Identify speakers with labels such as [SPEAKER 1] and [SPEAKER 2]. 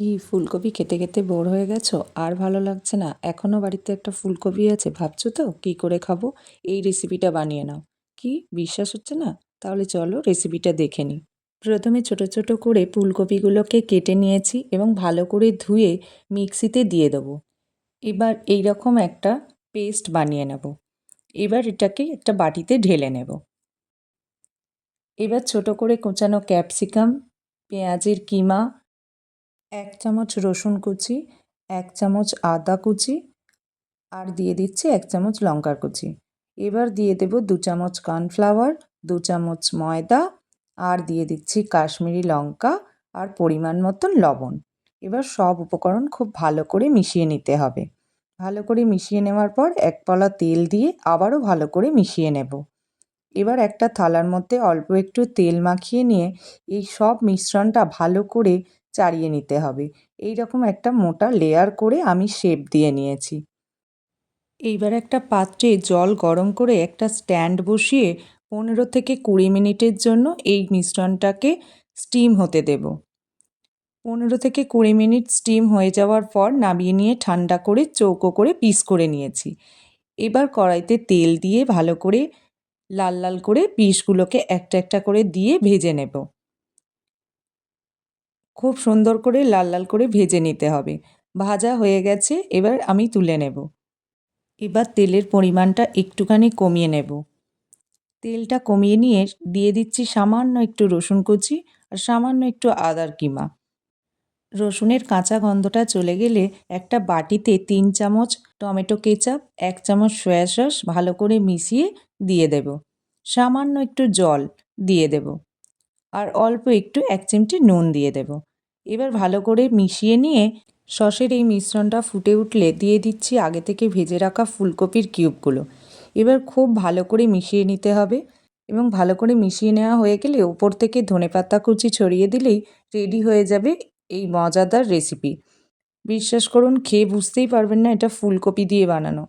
[SPEAKER 1] কি ফুলকপি খেতে খেতে বোর হয়ে গেছো? আর ভালো লাগছে না? এখনও বাড়িতে একটা ফুলকপি আছে, ভাবছো তো কী করে খাবো? এই রেসিপিটা বানিয়ে নাও। কি বিশ্বাস হচ্ছে না? তাহলে চলো রেসিপিটা দেখে নিই। প্রথমে ছোট ছোট করে ফুলকপিগুলোকে কেটে নিয়েছি এবং ভালো করে ধুয়ে মিক্সিতে দিয়ে দেবো। এবার এই রকম একটা পেস্ট বানিয়ে নেব। এবার এটাকে একটা বাটিতে ঢেলে নেব। এবার ছোট করে কোঁচানো ক্যাপসিকাম, পেঁয়াজের কিমা, 1 চামচ রসুন কুচি, 1 চামচ আদা কুচি আর দিয়ে দিচ্ছি 1 চামচ লঙ্কার কুচি। এবার দিয়ে দেব 2 চামচ কর্নফ্লাওয়ার, 2 চামচ ময়দা আর দিয়ে দিচ্ছি কাশ্মীরি লঙ্কা আর পরিমাণ মতন লবণ। এবার সব উপকরণ খুব ভালো করে মিশিয়ে নিতে হবে। ভালো করে মিশিয়ে নেওয়ার পর 1 পলা তেল দিয়ে আবারও ভালো করে মিশিয়ে নেব। এবার একটা থালার মধ্যে অল্প একটু তেল মাখিয়ে নিয়ে এই সব মিশ্রণটা ভালো করে চাড়িয়ে নিতে হবে। এই রকম একটা মোটা লেয়ার করে আমি শেপ দিয়ে নিয়েছি। এইবার একটা পাত্রে জল গরম করে একটা স্ট্যান্ড বসিয়ে 15 থেকে 20 মিনিটের জন্য এই মিশ্রণটাকে স্টিম হতে দেব। 15 থেকে 20 মিনিট স্টিম হয়ে যাওয়ার পর নামিয়ে নিয়ে ঠান্ডা করে চৌকো করে পিস করে নিয়েছি। এবার কড়াইতে তেল দিয়ে ভালো করে লাল লাল করে পিসগুলোকে একটা একটা করে দিয়ে ভেজে নেব। খুব সুন্দর করে লাল লাল করে ভেজে নিতে হবে। ভাজা হয়ে গেছে, এবার আমি তুলে নেব। এবার তেলের পরিমাণটা একটুখানি কমিয়ে নেব। তেলটা কমিয়ে নিয়ে দিয়ে দিচ্ছি সামান্য একটু রসুন কুচি আর সামান্য একটু আদার কিমা। রসুনের কাঁচা গন্ধটা চলে গেলে একটা বাটিতে 3 চামচ টমেটো কেচাপ, 1 চামচ সয়া সস ভালো করে মিশিয়ে দিয়ে দেব। সামান্য একটু জল দিয়ে দেব আর অল্প একটু 1 চিমটি নুন দিয়ে দেব। এবার ভালো করে মিশিয়ে নিয়ে সসের এই মিশ্রণটা ফুটে উঠলে দিয়ে দিচ্ছি আগে থেকে ভেজে রাখা ফুলকপির কিউবগুলো। এবার খুব ভালো করে মিশিয়ে নিতে হবে এবং ভালো করে মিশিয়ে নেওয়া হয়ে গেলে ওপর থেকে ধনেপাতা কুচি ছড়িয়ে দিলেই রেডি হয়ে যাবে এই মজাদার রেসিপি। বিশ্বাস করুন, খেয়ে বুঝতেই পারবেন না এটা ফুলকপি দিয়ে বানানো।